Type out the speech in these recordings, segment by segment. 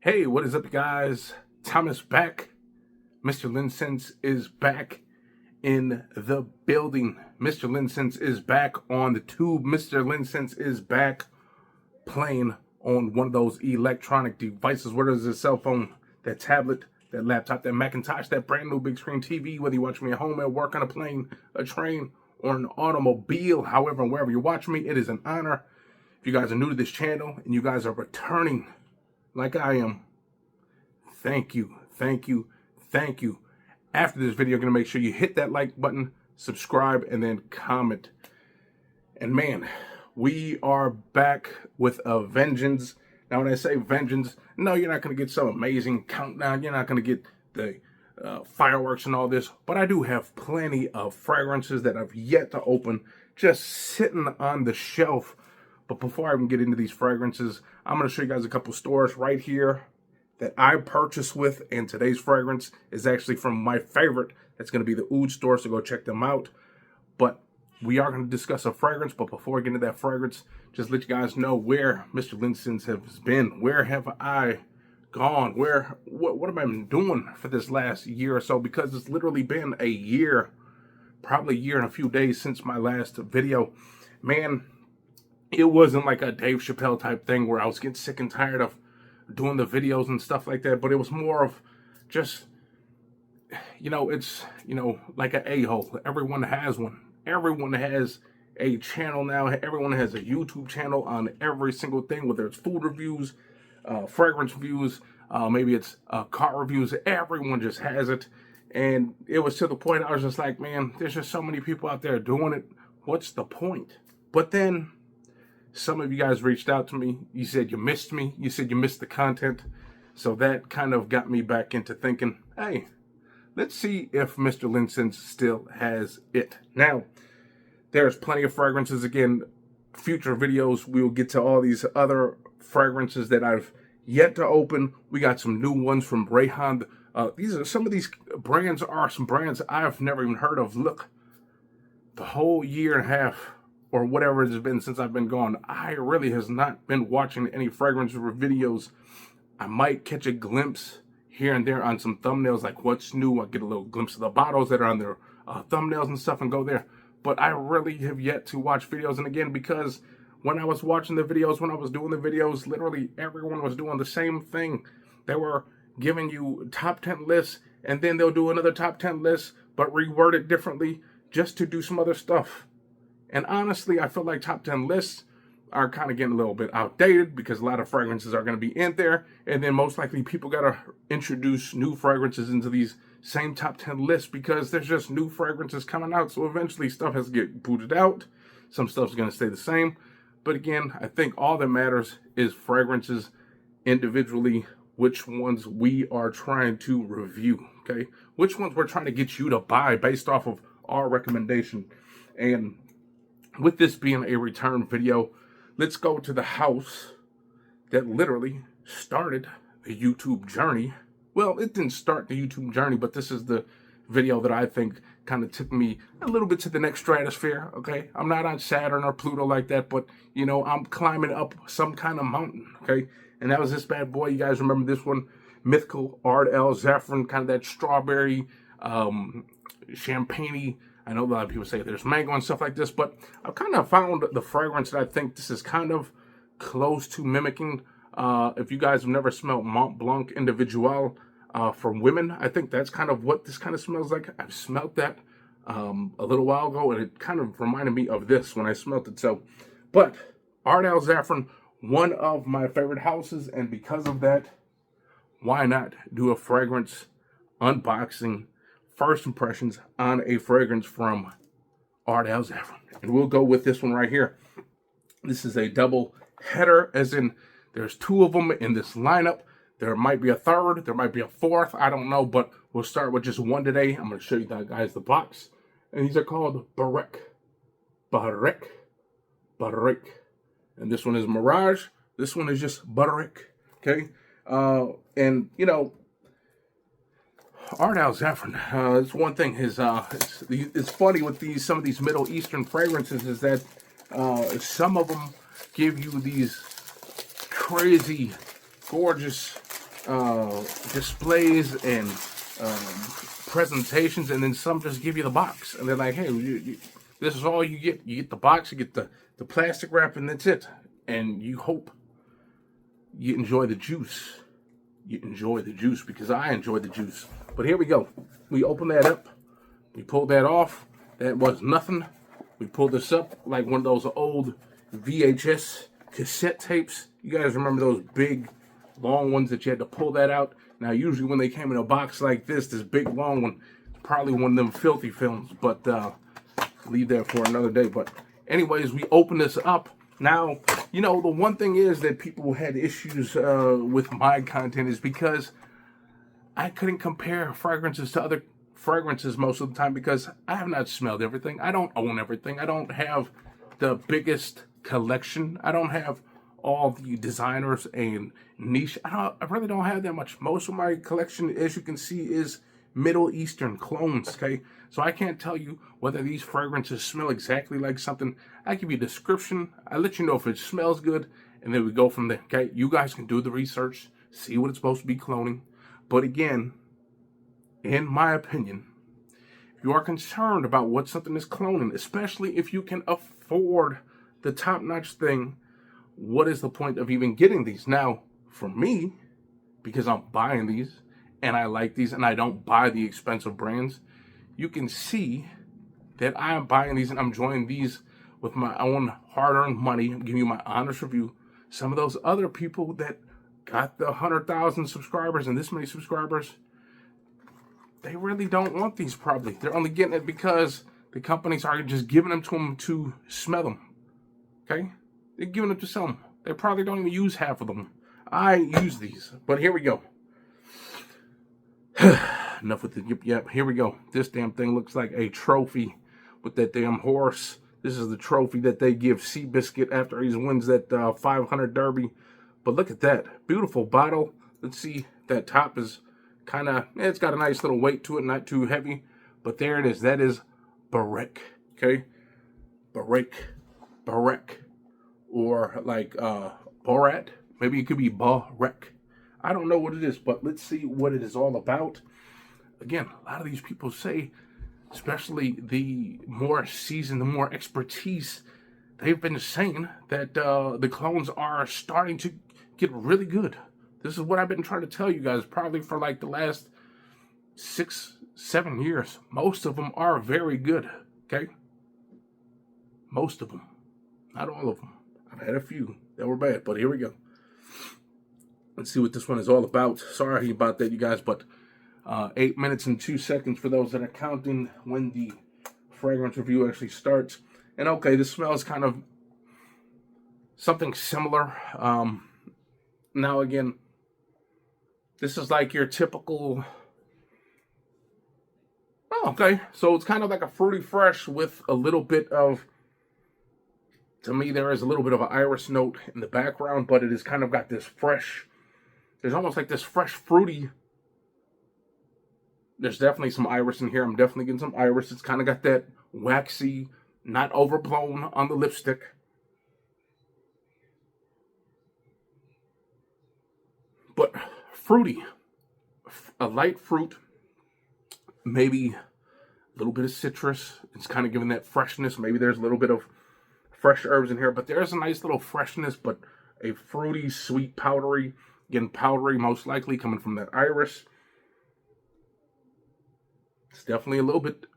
Hey, what is up, guys? Thomas back. Mr. LinScents is back in the building. Mr. LinScents is back on the tube. Mr. LinScents is back playing on one of those electronic devices, whether it's a cell phone, that tablet, that laptop, that Macintosh, that brand new big screen TV, whether you watch me at home, at work, on a plane, a train, or an automobile, however and wherever you watch me, it is an honor. If you guys are new to this channel and you guys are returning like I am, thank you, thank you, thank you. After this video, you're going to make sure you hit that like button, subscribe, and then comment. And man, we are back with a vengeance. Now, when I say vengeance, no, you're not going to get some amazing countdown. You're not going to get the fireworks and all this. But I do have plenty of fragrances that I've yet to open, just sitting on the shelf. But before I even get into these fragrances, I'm going to show you guys a couple stores right here that I purchased with. And today's fragrance is actually from my favorite. That's going to be the Oud store, so go check them out. But we are going to discuss a fragrance. But before I get into that fragrance, just let you guys know where Mr. LinScents has been. Where have I gone? What have I been doing for this last year or so? Because it's literally been a year, probably a year and a few days since my last video. Man, it wasn't like a Dave Chappelle type thing where I was getting sick and tired of doing the videos and stuff like that, but it was more of just, it's, like an a-hole. Everyone has one. Everyone has a channel now. Everyone has a YouTube channel on every single thing, whether it's food reviews, fragrance reviews, maybe it's car reviews. Everyone just has it. And it was to the point I was just like, man, there's just so many people out there doing it. What's the point? But then some of you guys reached out to me. You said you missed me. You said you missed the content. So that kind of got me back into thinking, hey, let's see if Mr. LinScents still has it. Now, there's plenty of fragrances. Again, future videos, we will get to all these other fragrances that I've yet to open. We got some new ones from Praline. Some of these brands are some brands I've never even heard of. Look, the whole year and a half or whatever it's been since I've been gone, I really has not been watching any fragrance videos. I might catch a glimpse here and there on some thumbnails, like what's new. I get a little glimpse of the bottles that are on their thumbnails and stuff and go there. But I really have yet to watch videos. And again, because when I was watching the videos, when I was doing the videos, literally everyone was doing the same thing. They were giving you top 10 lists, and then they'll do another top 10 list, but reword it differently just to do some other stuff. And honestly, I feel like top 10 lists are kind of getting a little bit outdated because a lot of fragrances are going to be in there. And then most likely people got to introduce new fragrances into these same top 10 lists because there's just new fragrances coming out. So eventually stuff has to get booted out. Some stuff's going to stay the same. But again, I think all that matters is fragrances individually, which ones we are trying to review, okay? Which ones we're trying to get you to buy based off of our recommendation. And with this being a return video, let's go to the house that literally started the YouTube journey. Well, it didn't start the YouTube journey, but this is the video that I think kind of took me a little bit to the next stratosphere, okay? I'm not on Saturn or Pluto like that, but, I'm climbing up some kind of mountain, okay? And that was this bad boy. You guys remember this one? Mythical Ard Al Zaafaran, kind of that strawberry, champagne-y. I know a lot of people say there's mango and stuff like this, but I've kind of found the fragrance that I think this is kind of close to mimicking. If you guys have never smelled Mont Blanc Individual from women, I think that's kind of what this kind of smells like. I've smelled that a little while ago, and it kind of reminded me of this when I smelled it. So, but Ard Al Zaafaran, one of my favorite houses, and because of that, why not do a fragrance unboxing, first impressions on a fragrance from Ard Al Zaafaran. And we'll go with this one right here. This is a double header, as in there's two of them in this lineup. There might be a third, there might be a fourth, I don't know, but we'll start with just one today. I'm going to show you guys the box. And these are called Bareq. And this one is Mirage. This one is just Bareq. Okay? And, Ard Al Zaafaran, it's one thing. It's funny with some of these Middle Eastern fragrances is that some of them give you these crazy, gorgeous displays and presentations, and then some just give you the box, and they're like, hey, this is all you get. You get the box, you get the plastic wrap, and that's it. And you hope you enjoy the juice. You enjoy the juice, because I enjoy the juice. But here we go. We open that up. We pulled that off. That was nothing. We pulled this up like one of those old VHS cassette tapes. You guys remember those big, long ones that you had to pull that out? Now, usually when they came in a box like this big, long one, probably one of them filthy films. But leave that for another day. But anyways, we open this up. Now, you know, the one thing is that people had issues with my content is because I couldn't compare fragrances to other fragrances most of the time, because I have not smelled everything. I don't own everything. I don't have the biggest collection. I don't have all the designers and niche. I really don't have that much. Most of my collection, as you can see, is Middle Eastern clones, okay? So I can't tell you whether these fragrances smell exactly like something. I give you a description. I let you know if it smells good, and then we go from there, okay? You guys can do the research, see what it's supposed to be cloning. But again, in my opinion, if you are concerned about what something is cloning, especially if you can afford the top-notch thing, what is the point of even getting these? Now, for me, because I'm buying these, and I like these, and I don't buy the expensive brands, you can see that I am buying these, and I'm enjoying these with my own hard-earned money. I'm giving you my honest review. Some of those other people that got the 100,000 subscribers and this many subscribers, they really don't want these probably. They're only getting it because the companies are just giving them to them to smell them. Okay? They're giving them to sell them. They probably don't even use half of them. I use these. But here we go. Enough with the yip. Here we go. This damn thing looks like a trophy with that damn horse. This is the trophy that they give Seabiscuit after he wins that 500 Derby. But look at that. Beautiful bottle. Let's see. That top is kind of, it's got a nice little weight to it, not too heavy. But there it is. That is Bareq. Okay? Bareq. Or like Borat. Maybe it could be Bareq. I don't know what it is, but let's see what it is all about. Again, a lot of these people say, especially the more seasoned, the more expertise, they've been saying that the clones are starting to get really good. This is what I've been trying to tell you guys probably for like the last 6-7 years. Most of them are very good, okay? Most of them. Not all of them. I've had a few that were bad, but here we go. Let's see what this one is all about. Sorry about that, you guys, but 8 minutes and 2 seconds for those that are counting when the fragrance review actually starts. And okay, this smells kind of something similar. Now again, this is like your typical... Oh, okay. So it's kind of like a fruity fresh with a little bit of... To me, there is a little bit of an iris note in the background, but it has kind of got this fresh... There's almost like this fresh fruity... There's definitely some iris in here. I'm definitely getting some iris. It's kind of got that waxy, not overblown on the lipstick. But fruity. A light fruit. Maybe a little bit of citrus. It's kind of giving that freshness. Maybe there's a little bit of fresh herbs in here. But there's a nice little freshness, but a fruity, sweet, powdery. Again, powdery most likely coming from that iris. It's definitely a little bit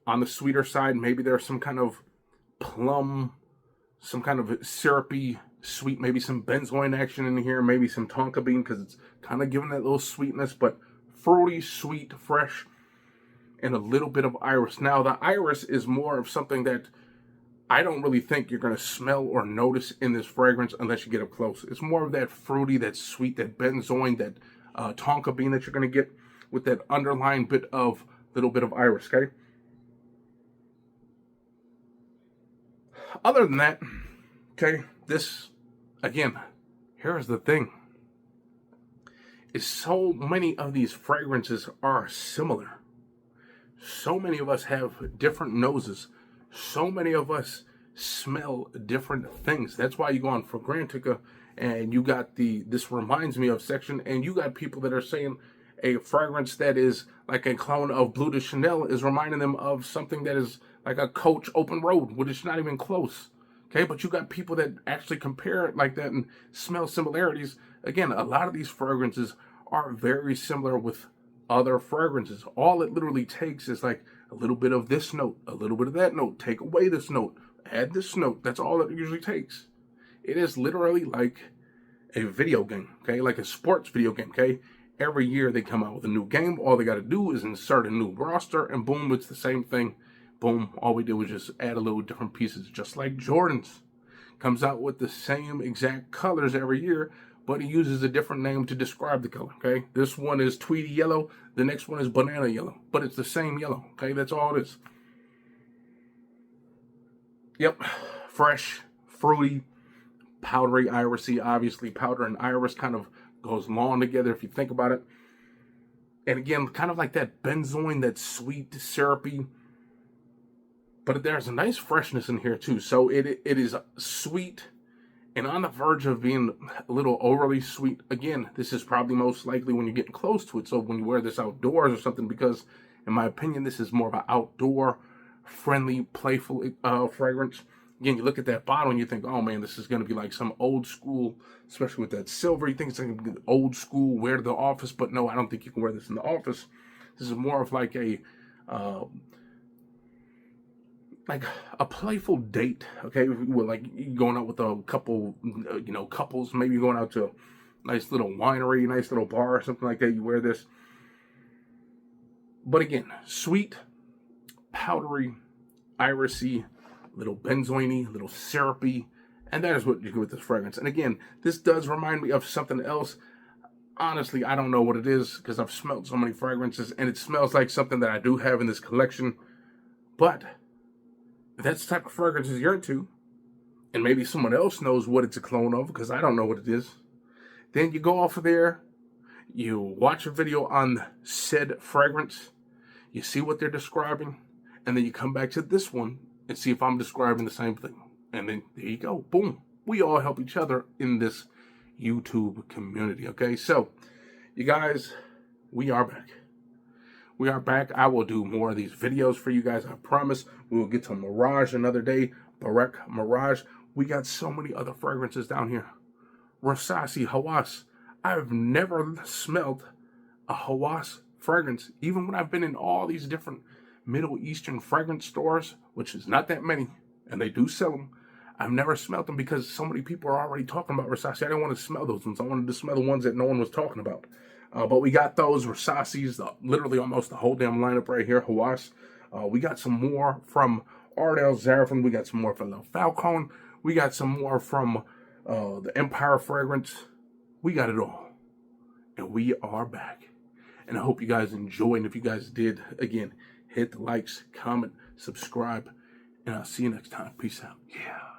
on the sweeter side. Maybe there's some kind of plum, some kind of syrupy sweet, maybe some benzoin action in here, maybe some tonka bean, because it's kind of giving that little sweetness, but fruity, sweet, fresh, and a little bit of iris. Now, the iris is more of something that I don't really think you're going to smell or notice in this fragrance unless you get up close. It's more of that fruity, that sweet, that benzoin, that tonka bean that you're going to get with that underlying bit of little bit of iris, okay? Other than that, okay, this, again, here's the thing. Is so many of these fragrances are similar. So many of us have different noses. So many of us smell different things. That's why you go on Fragrantica and you got this reminds me of section, and you got people that are saying a fragrance that is like a clone of Bleu de Chanel is reminding them of something that is like a Coach Open Road, which is not even close. Okay, but you got people that actually compare it like that and smell similarities. Again, a lot of these fragrances are very similar with other fragrances. All it literally takes is like a little bit of this note, a little bit of that note, take away this note, add this note. That's all it usually takes. It is literally like a video game, okay? Like a sports video game, okay? Every year they come out with a new game. All they got to do is insert a new roster, and boom, it's the same thing. Boom, all we did was just add a little different pieces, just like Jordan's. Comes out with the same exact colors every year, but he uses a different name to describe the color, okay? This one is Tweedy Yellow. The next one is Banana Yellow, but it's the same yellow, okay? That's all it is. Yep, fresh, fruity, powdery, irisy. Obviously, powder and iris kind of goes long together if you think about it. And again, kind of like that benzoin, that sweet, syrupy. But there's a nice freshness in here too. So it is sweet and on the verge of being a little overly sweet. Again, this is probably most likely when you're getting close to it. So when you wear this outdoors or something, because in my opinion, this is more of an outdoor friendly, playful fragrance. Again, you look at that bottle and you think, oh man, this is going to be like some old school, especially with that silver. You think it's going to be old school, wear to the office. But no, I don't think you can wear this in the office. This is more of like a playful date, okay? With like going out with a couple, couples, maybe going out to a nice little winery, nice little bar or something like that. You wear this. But again, sweet, powdery, irisy, little benzoiny, little syrupy, and that is what you get with this fragrance. And again, this does remind me of something else. Honestly, I don't know what it is because I've smelled so many fragrances, and it smells like something that I do have in this collection. But if that's the type of fragrances you're into, and maybe someone else knows what it's a clone of, because I don't know what it is, then you go off of there, you watch a video on said fragrance, you see what they're describing, and then you come back to this one and see if I'm describing the same thing. And then there you go. Boom. We all help each other in this YouTube community, okay? So, you guys, we are back. We are back. I will do more of these videos for you guys. I promise. We will get to Mirage another day. Bareq Mirage. We got so many other fragrances down here. Rosasi, Hawas. I've never smelled a Hawas fragrance, even when I've been in all these different Middle Eastern fragrance stores, which is not that many, and they do sell them. I've never smelled them because so many people are already talking about Rosasi. I didn't want to smell those ones. I wanted to smell the ones that no one was talking about. But we got those Rosasis, literally almost the whole damn lineup right here, Hawas. We got some more from Ard Al Zaafaran. We got some more from the Falcon. We got some more from the Empire fragrance. We got it all. And we are back. And I hope you guys enjoyed. And if you guys did, again, hit the likes, comment, subscribe, and I'll see you next time. Peace out. Yeah.